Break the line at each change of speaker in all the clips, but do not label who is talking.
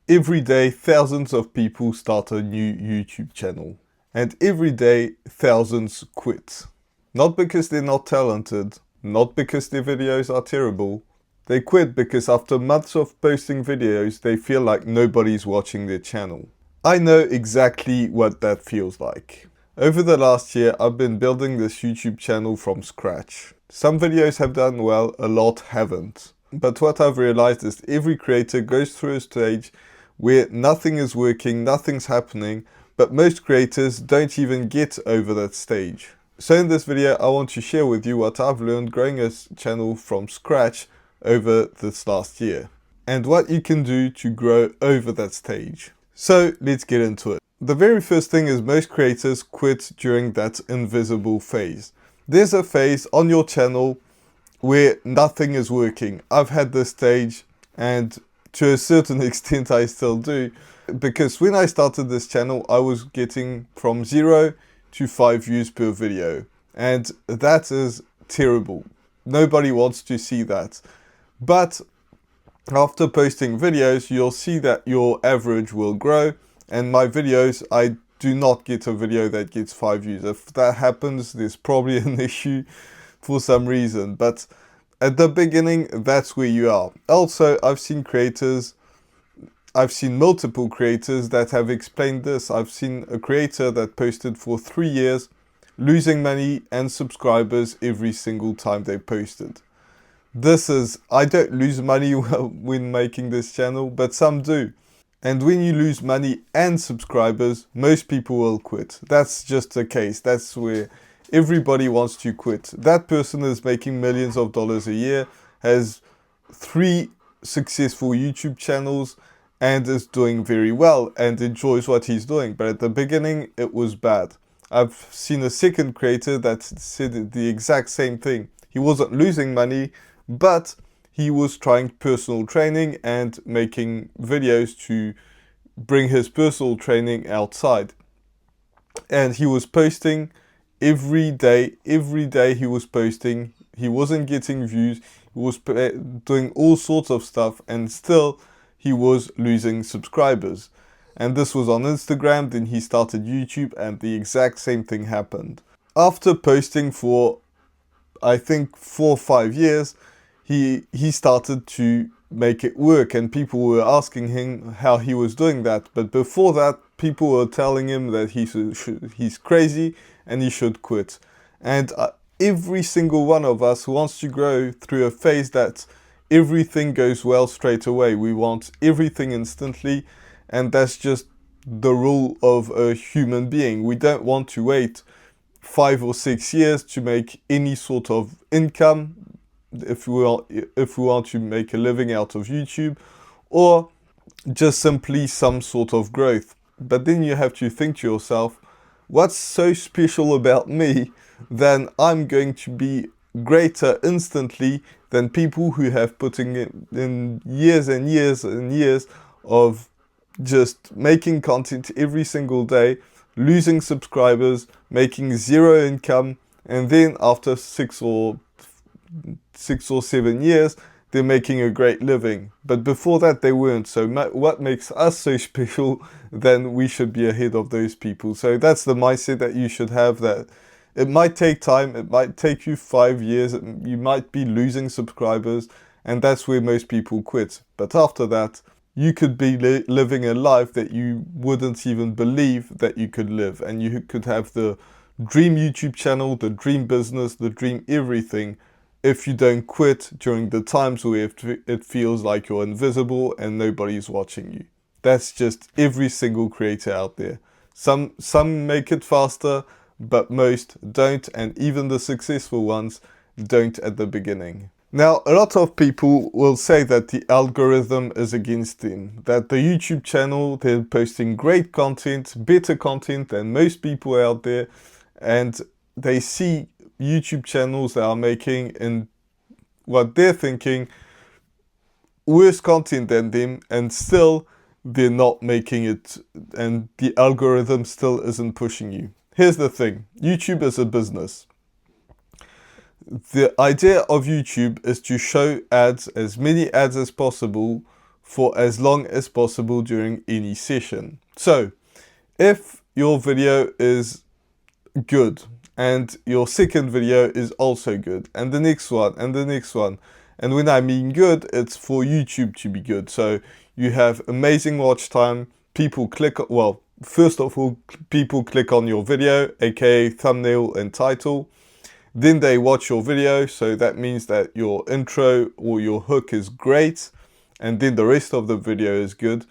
Every day, thousands of people start a new YouTube channel. And every day, thousands quit. Not because they're not talented, not because their videos are terrible. They quit because after months of posting videos, they feel like nobody's watching their channel. I know exactly what that feels like. Over the last year, I've been building this YouTube channel from scratch. Some videos have done well, a lot haven't. But what I've realized is every creator goes through a stage where nothing is working, nothing's happening, but most creators don't even get over that stage. So in this video, I want to share with you what I've learned growing a channel from scratch over this last year, and what you can do to grow over that stage. So let's get into it. The very first thing is most creators quit during that invisible phase. There's a phase on your channel where nothing is working. I've had this stage, and to a certain extent I still do, because when I started this channel I was getting from 0 to 5 views per video, and that is terrible. Nobody wants to see that. But after posting videos, you'll see that your average will grow, and my videos, I do not get a video that gets 5 views. If that happens, there's probably an issue for some reason, but at the beginning, that's where you are. Also, I've seen multiple creators that have explained this. I've seen a creator that posted for 3 years, losing money and subscribers every single time they posted. I don't lose money when making this channel, but some do. And when you lose money and subscribers, most people will quit. That's just the case. That's where everybody wants to quit. That person is making millions of dollars a year, has 3 successful YouTube channels, and is doing very well and enjoys what he's doing. But at the beginning, it was bad. I've seen a second creator that said the exact same thing. He wasn't losing money, but he was trying personal training and making videos to bring his personal training outside. And he was posting every day he was posting. He wasn't getting views, he was doing all sorts of stuff, and still he was losing subscribers. And this was on Instagram. Then he started YouTube, and the exact same thing happened. After posting for, I think, 4 or 5 years, he started to make it work, and people were asking him how he was doing that. But before that, people were telling him that he's crazy and he should quit. And every single one of us wants to grow through a phase that everything goes well straight away. We want everything instantly, and that's just the rule of a human being. We don't want to wait 5 or 6 years to make any sort of income if we want to make a living out of YouTube, or just simply some sort of growth. But then you have to think to yourself, what's so special about me then I'm going to be greater instantly than people who have putting in years and years and years of just making content every single day, losing subscribers, making 0 income, and then after 6 or 7 years, they're making a great living. But before that, they weren't. So what makes us so special? Then we should be ahead of those people. So that's the mindset that you should have, that it might take time. It might take you 5 years. You might be losing subscribers, and that's where most people quit. But after that, you could be living a life that you wouldn't even believe that you could live. And you could have the dream YouTube channel, the dream business, the dream everything, if you don't quit during the times where it feels like you're invisible and nobody's watching you. That's just every single creator out there. Some make it faster, but most don't, and even the successful ones don't at the beginning. Now, a lot of people will say that the algorithm is against them, that the YouTube channel, they're posting great content, better content than most people out there, and they see YouTube channels that are making, in what they're thinking, worse content than them, and still they're not making it, and the algorithm still isn't pushing you. Here's the thing, YouTube is a business. The idea of YouTube is to show ads, as many ads as possible, for as long as possible during any session. So if your video is good and your second video is also good and the next one and the next one, and when I mean good, it's for YouTube to be good. So you have amazing watch time, people click, well, first of all, people click on your video, aka thumbnail and title. Then they watch your video, so that means that your intro or your hook is great, and then the rest of the video is good.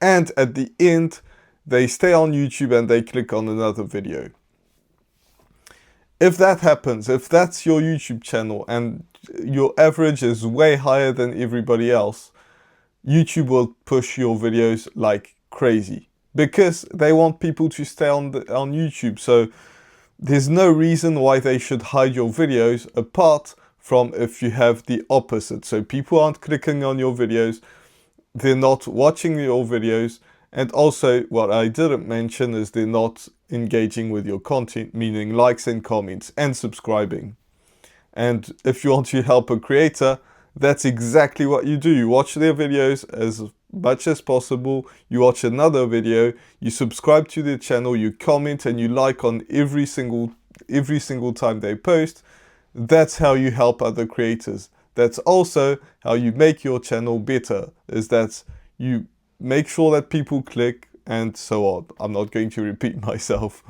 And at the end, they stay on YouTube and they click on another video. If that happens, if that's your YouTube channel and your average is way higher than everybody else, YouTube will push your videos like crazy because they want people to stay on YouTube. So there's no reason why they should hide your videos, apart from if you have the opposite. So people aren't clicking on your videos, they're not watching your videos, and also what I didn't mention is they're not engaging with your content, meaning likes and comments and subscribing. And if you want to help a creator, that's exactly what you do. You watch their videos as much as possible, you watch another video, you subscribe to their channel, you comment and you like on every single time they post. That's how you help other creators. That's also how you make your channel better, is that you make sure that people click and so on. I'm not going to repeat myself.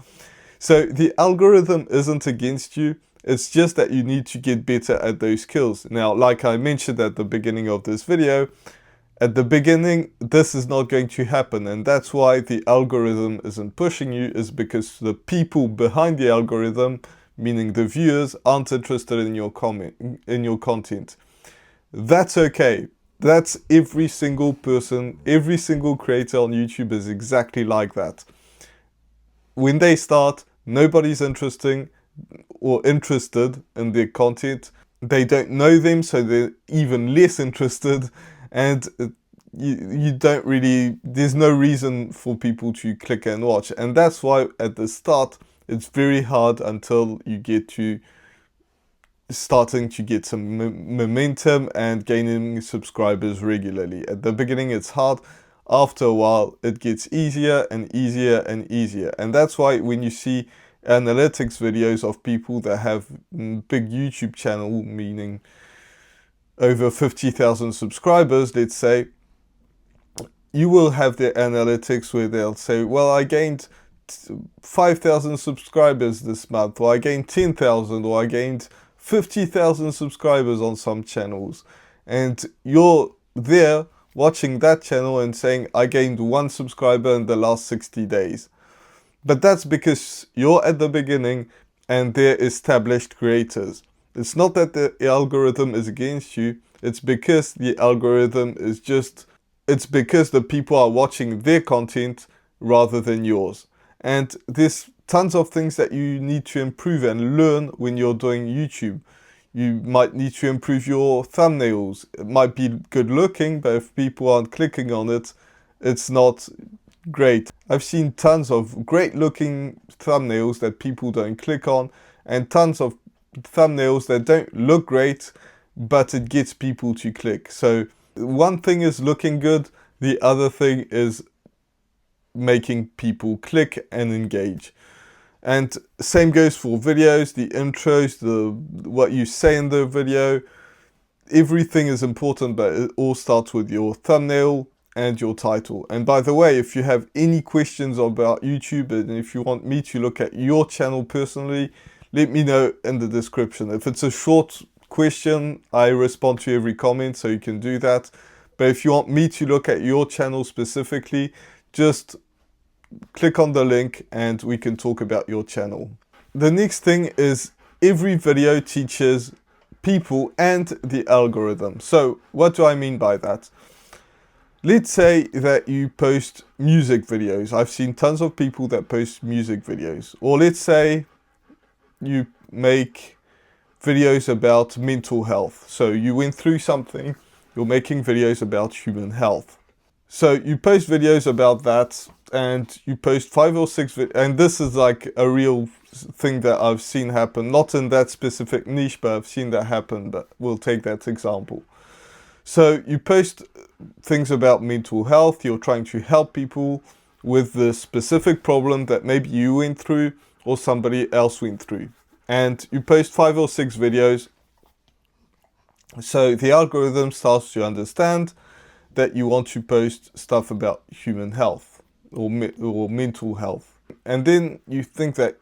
So the algorithm isn't against you. It's just that you need to get better at those skills. Now, like I mentioned at the beginning of this video, at the beginning, this is not going to happen. And that's why the algorithm isn't pushing you, is because the people behind the algorithm, meaning the viewers, aren't interested in your content. That's okay. That's every single person, every single creator on YouTube is exactly like that. When they start, nobody's interested in their content. They don't know them, so they're even less interested, and you don't really, there's no reason for people to click and watch. And that's why at the start it's very hard until you get to starting to get some momentum and gaining subscribers regularly. At the beginning it's hard. After a while it gets easier and easier and easier. And that's why when you see analytics videos of people that have big YouTube channel, meaning over 50,000 subscribers, let's say, you will have their analytics where they'll say, well, I gained 5,000 subscribers this month, or I gained 10,000, or I gained 50,000 subscribers on some channels. And you're there watching that channel and saying, I gained 1 subscriber in the last 60 days. But that's because you're at the beginning and they're established creators. It's not that the algorithm is against you, it's because the algorithm is just, it's because the people are watching their content rather than yours. And there's tons of things that you need to improve and learn when you're doing YouTube. You might need to improve your thumbnails. It might be good looking, but if people aren't clicking on it, it's not great. I've seen tons of great looking thumbnails that people don't click on, and tons of thumbnails that don't look great, but it gets people to click. So one thing is looking good, the other thing is making people click and engage. And same goes for videos, the intros, what you say in the video. Everything is important, but it all starts with your thumbnail and your title. And by the way, if you have any questions about YouTube, and if you want me to look at your channel personally, let me know in the description. If it's a short question, I respond to every comment, so you can do that. But if you want me to look at your channel specifically, just click on the link and we can talk about your channel. The next thing is every video teaches people and the algorithm. So what do I mean by that? Let's say that you post music videos. I've seen tons of people that post music videos. Or let's say you make videos about mental health. So you went through something, you're making videos about human health. So you post videos about that, and you post 5 or 6 and this is like a real thing that I've seen happen, not in that specific niche, but I've seen that happen, but we'll take that example. So you post things about mental health, you're trying to help people with the specific problem that maybe you went through or somebody else went through. And you post 5 or 6 videos. So the algorithm starts to understand that you want to post stuff about human health or mental health. And then you think that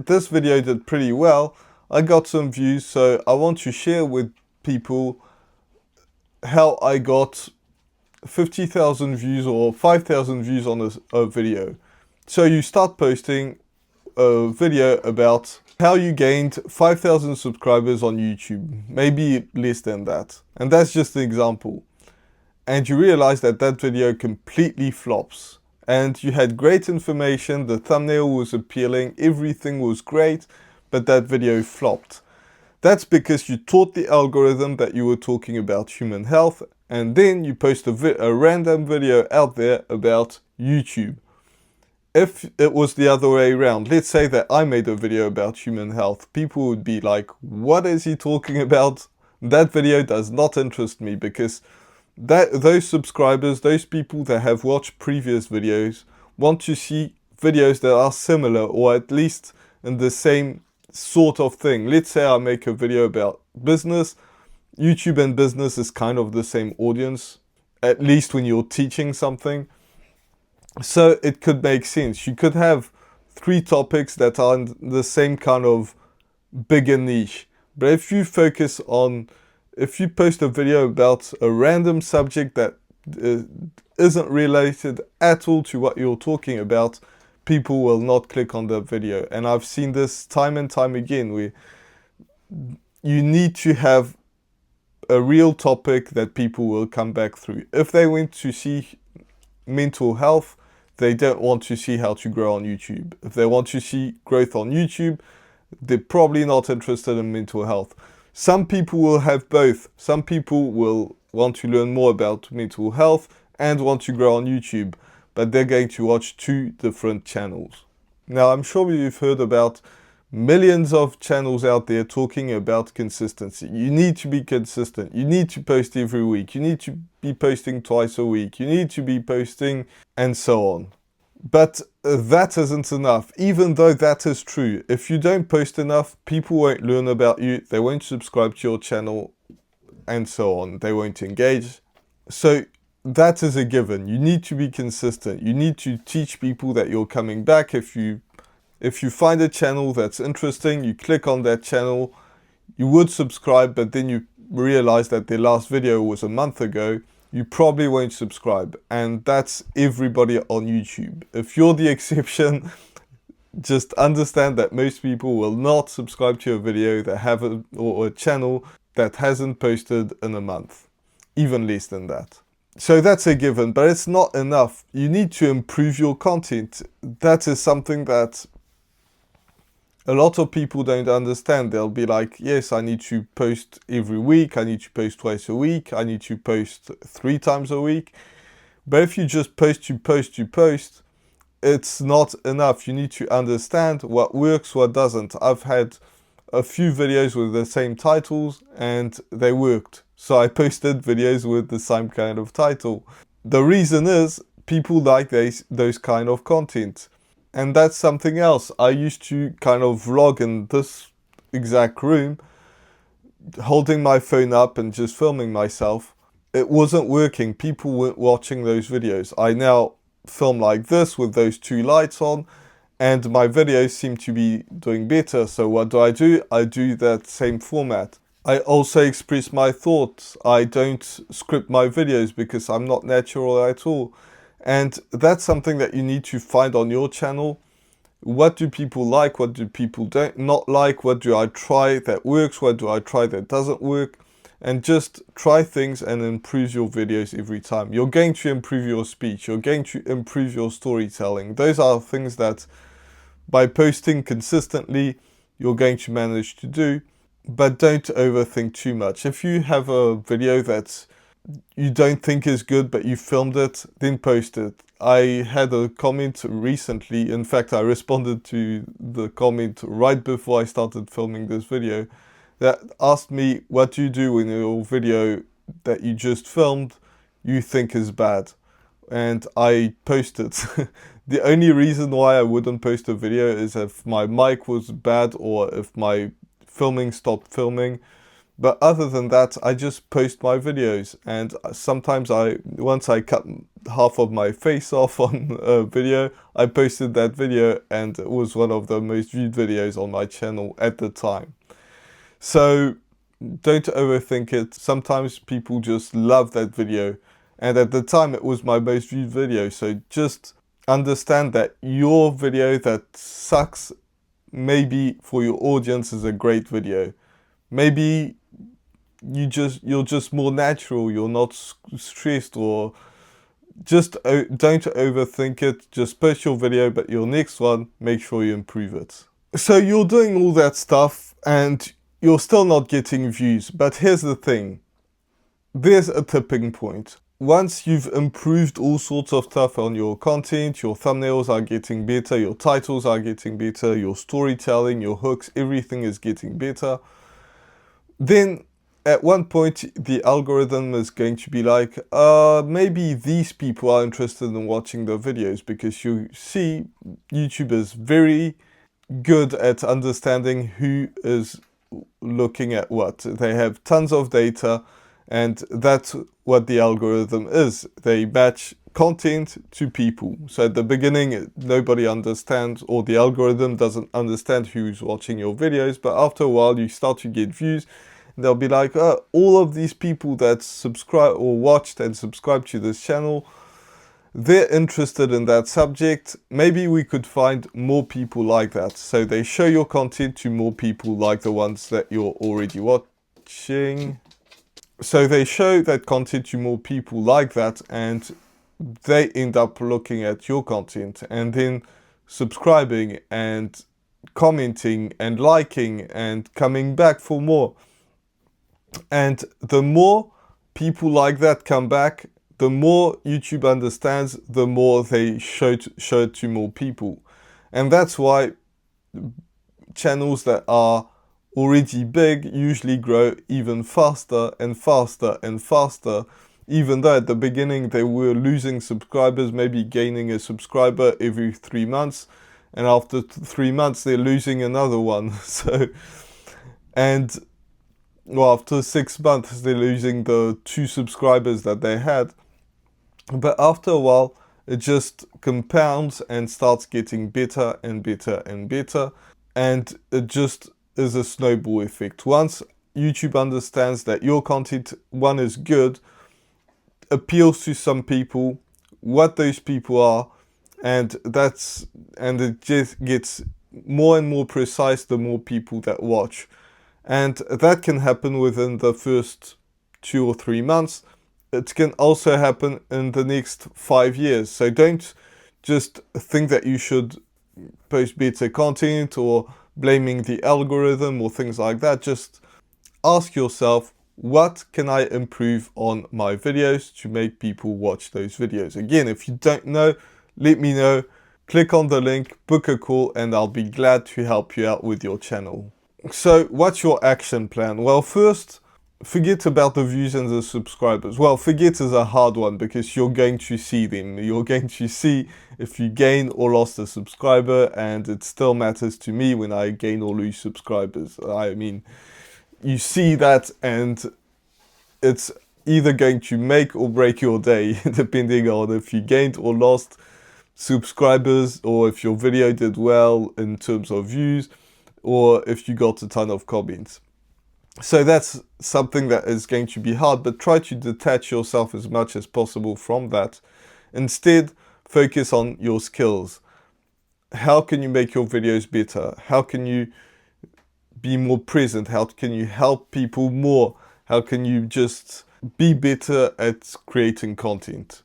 this video did pretty well. I got some views, so I want to share with people how I got 50,000 views or 5,000 views on a video. So you start posting a video about how you gained 5,000 subscribers on YouTube, maybe less than that. And that's just an example. And you realize that that video completely flops. And you had great information, the thumbnail was appealing, everything was great, but that video flopped. That's because you taught the algorithm that you were talking about human health, and then you post a random video out there about YouTube. If it was the other way around, let's say that I made a video about human health, people would be like, what is he talking about? That video does not interest me, because those subscribers, those people that have watched previous videos, want to see videos that are similar or at least in the same sort of thing. Let's say I make a video about business. YouTube and business is kind of the same audience, at least when you're teaching something. So it could make sense. You could have 3 topics that are in the same kind of bigger niche. But if you post a video about a random subject that isn't related at all to what you're talking about, people will not click on that video. And I've seen this time and time again, where you need to have a real topic that people will come back through. If they went to see mental health, they don't want to see how to grow on YouTube. If they want to see growth on YouTube, they're probably not interested in mental health. Some people will have both. Some people will want to learn more about mental health and want to grow on YouTube, but they're going to watch 2 different channels. Now, I'm sure you've heard about millions of channels out there talking about consistency. You need to be consistent. You need to post every week. You need to be posting twice a week. You need to be posting, and so on. But that isn't enough. Even though that is true, if you don't post enough, people won't learn about you, they won't subscribe to your channel, and so on. They won't engage. So that is a given. You need to be consistent. You need to teach people that you're coming back. If you find a channel that's interesting, you click on that channel, you would subscribe, but then you realize that their last video was a month ago, you probably won't subscribe. And that's everybody on YouTube. If you're the exception, just understand that most people will not subscribe to a video that have or a channel that hasn't posted in a month, even less than that. So that's a given, but it's not enough. You need to improve your content. That is something that a lot of people don't understand. They'll be like, yes, I need to post every week. I need to post twice a week. I need to post 3 times a week. But if you just post, it's not enough. You need to understand what works, what doesn't. I've had a few videos with the same titles and they worked. So I posted videos with the same kind of title. The reason is people like those kind of content. And that's something else. I used to kind of vlog in this exact room, holding my phone up and just filming myself. It wasn't working. People weren't watching those videos. I now film like this with those 2 lights on, and my videos seem to be doing better. So what do? I do that same format. I also express my thoughts. I don't script my videos because I'm not natural at all. And that's something that you need to find on your channel. What do people like? What do people not like? What do I try that works? What do I try that doesn't work? And just try things and improve your videos every time. You're going to improve your speech. You're going to improve your storytelling. Those are things that by posting consistently, you're going to manage to do. But don't overthink too much. If you have a video that you don't think is good, but you filmed it, then post it. I had a comment recently. In fact, I responded to the comment right before I started filming this video that asked me, what do you do when your video that you just filmed you think is bad, and I post it. The only reason why I wouldn't post a video is if my mic was bad or if my filming stopped filming. But other than that, I just post my videos, and sometimes once I cut half of my face off on a video, I posted that video and it was one of the most viewed videos on my channel at the time. So don't overthink it. Sometimes people just love that video, and at the time it was my most viewed video. So just understand that your video that sucks maybe for your audience is a great video. Maybe you're just more natural, you're not stressed, or just don't overthink it. Just post your video, but your next one, make sure you improve it. So you're doing all that stuff and you're still not getting views, but here's the thing. There's a tipping point. Once you've improved all sorts of stuff on your content, your thumbnails are getting better, your titles are getting better, your storytelling, your hooks, everything is getting better, then at one point the algorithm is going to be like, maybe these people are interested in watching the videos, because you see YouTube is very good at understanding who is looking at what. They have tons of data, and that's what the algorithm is. They match content to people. So at the beginning, nobody understands, or the algorithm doesn't understand who's watching your videos, but after a while you start to get views. They'll be like, all of these people that subscribe or watched and subscribed to this channel, they're interested in that subject. Maybe we could find more people like that. So they show your content to more people like the ones that you're already watching. So they show that content to more people like that, and they end up looking at your content and then subscribing and commenting and liking and coming back for more. And the more people like that come back, the more YouTube understands, the more they show it to more people. And that's why channels that are already big usually grow even faster and faster and faster, even though at the beginning they were losing subscribers, maybe gaining a subscriber every 3 months, and after 3 months they're losing another one. Well, after 6 months, they're losing the 2 subscribers that they had. But after a while, it just compounds and starts getting better and better and better. And it just is a snowball effect. Once YouTube understands that your content, one, is good, appeals to some people, what those people are, and it just gets more and more precise the more people that watch. And that can happen within the first 2 or 3 months. It can also happen in the next 5 years. So don't just think that you should post better content or blaming the algorithm or things like that. Just ask yourself, what can I improve on my videos to make people watch those videos? Again, if you don't know, let me know. Click on the link, book a call, and I'll be glad to help you out with your channel. So what's your action plan? Well, first, forget about the views and the subscribers. Well, forget is a hard one because you're going to see them. You're going to see if you gain or lost a subscriber, and it still matters to me when I gain or lose subscribers. I mean, you see that, and it's either going to make or break your day, depending on if you gained or lost subscribers, or if your video did well in terms of views, or if you got a ton of comments. So that's something that is going to be hard, but try to detach yourself as much as possible from that. Instead, focus on your skills. How can you make your videos better? How can you be more present? How can you help people more? How can you just be better at creating content?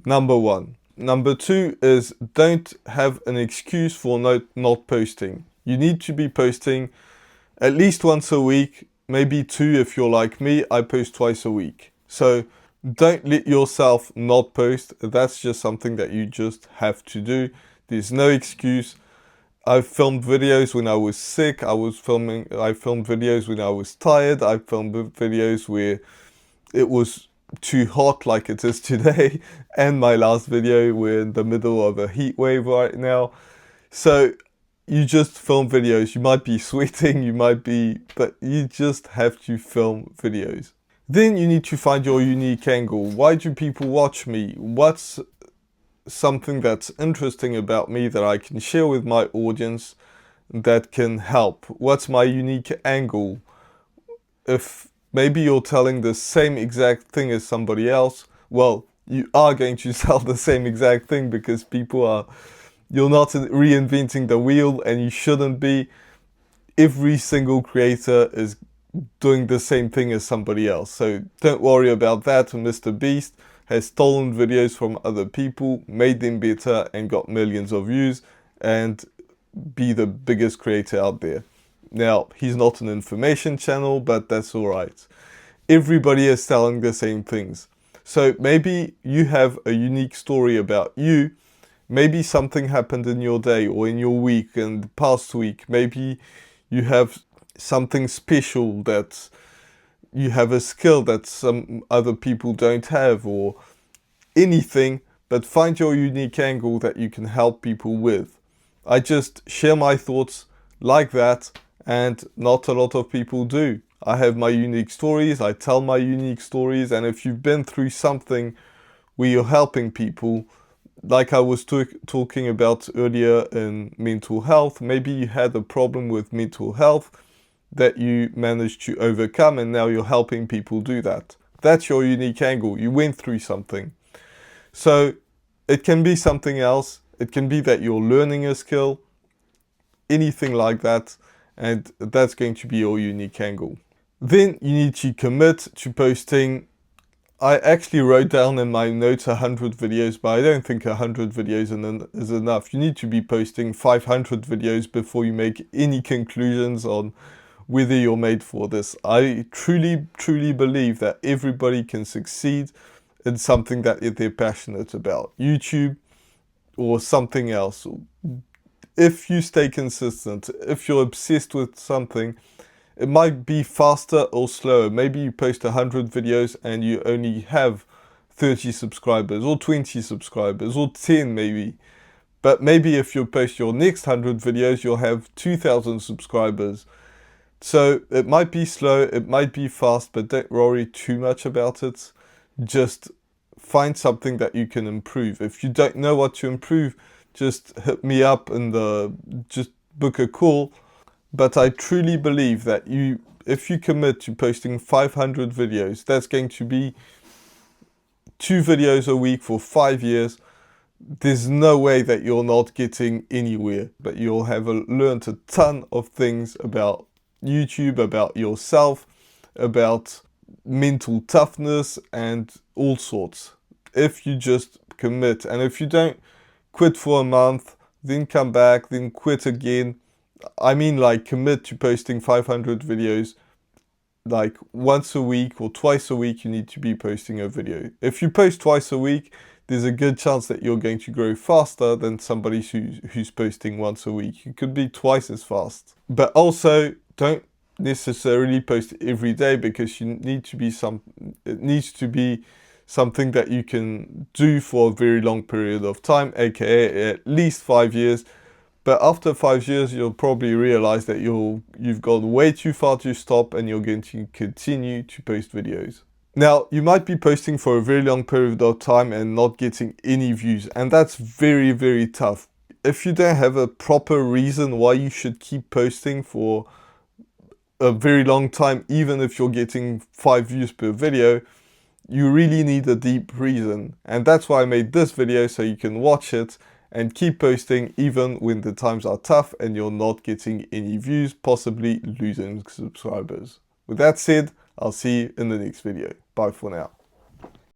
Number 1. Number 2 is don't have an excuse for not posting. You need to be posting at least once a week, maybe 2 if you're like me. I post twice a week. So don't let yourself not post. That's just something that you just have to do. There's no excuse. I've filmed videos when I was sick. I filmed videos when I was tired. I filmed videos where it was too hot like it is today, and my last video, we're in the middle of a heat wave right now. So you just film videos. You might be sweating, but you just have to film videos. Then you need to find your unique angle. Why do people watch me? What's something that's interesting about me that I can share with my audience that can help? What's my unique angle? If maybe you're telling the same exact thing as somebody else, well, you are going to sell the same exact thing because you're not reinventing the wheel, and you shouldn't be. Every single creator is doing the same thing as somebody else. So don't worry about that. Mr. Beast has stolen videos from other people, made them better, and got millions of views, and be the biggest creator out there. Now, he's not an information channel, but that's all right. Everybody is selling the same things. So maybe you have a unique story about you. Maybe something happened in your day or in your week, in the past week. Maybe you have something special, that you have a skill that some other people don't have, or anything, but find your unique angle that you can help people with. I just share my thoughts like that, and not a lot of people do. I have my unique stories, I tell my unique stories, and if you've been through something where you're helping people, like I was talking about earlier in mental health, maybe you had a problem with mental health that you managed to overcome, and now you're helping people do that. That's your unique angle. You went through something. So it can be something else. It can be that you're learning a skill, anything like that, and that's going to be your unique angle. Then you need to commit to posting. I actually wrote down in my notes 100 videos, but I don't think 100 videos is enough. You need to be posting 500 videos before you make any conclusions on whether you're made for this. I truly, truly believe that everybody can succeed in something that they're passionate about. YouTube or something else. If you stay consistent, if you're obsessed with something, it might be faster or slower. Maybe you post 100 videos and you only have 30 subscribers or 20 subscribers or 10 maybe. But maybe if you post your next 100 videos, you'll have 2,000 subscribers. So it might be slow, it might be fast, but don't worry too much about it. Just find something that you can improve. If you don't know what to improve, just hit me up and just book a call. But I truly believe that if you commit to posting 500 videos, that's going to be 2 videos a week for 5 years. There's no way that you're not getting anywhere, but you'll have learned a ton of things about YouTube, about yourself, about mental toughness, and all sorts. If you just commit, and if you don't quit for a month, then come back, then quit again. I mean, like, commit to posting 500 videos. Like once a week or twice a week, you need to be posting a video. If you post twice a week, there's a good chance that you're going to grow faster than somebody who's posting once a week. You could be twice as fast. But also, don't necessarily post every day, because it needs to be something that you can do for a very long period of time, aka at least 5 years. But after 5 years, you'll probably realize that you've gone way too far to stop, and you're going to continue to post videos. Now, you might be posting for a very long period of time and not getting any views, and that's very, very tough. If you don't have a proper reason why you should keep posting for a very long time, even if you're getting 5 views per video, you really need a deep reason. And that's why I made this video, so you can watch it and keep posting even when the times are tough and you're not getting any views, possibly losing subscribers. With that said, I'll see you in the next video. Bye for now.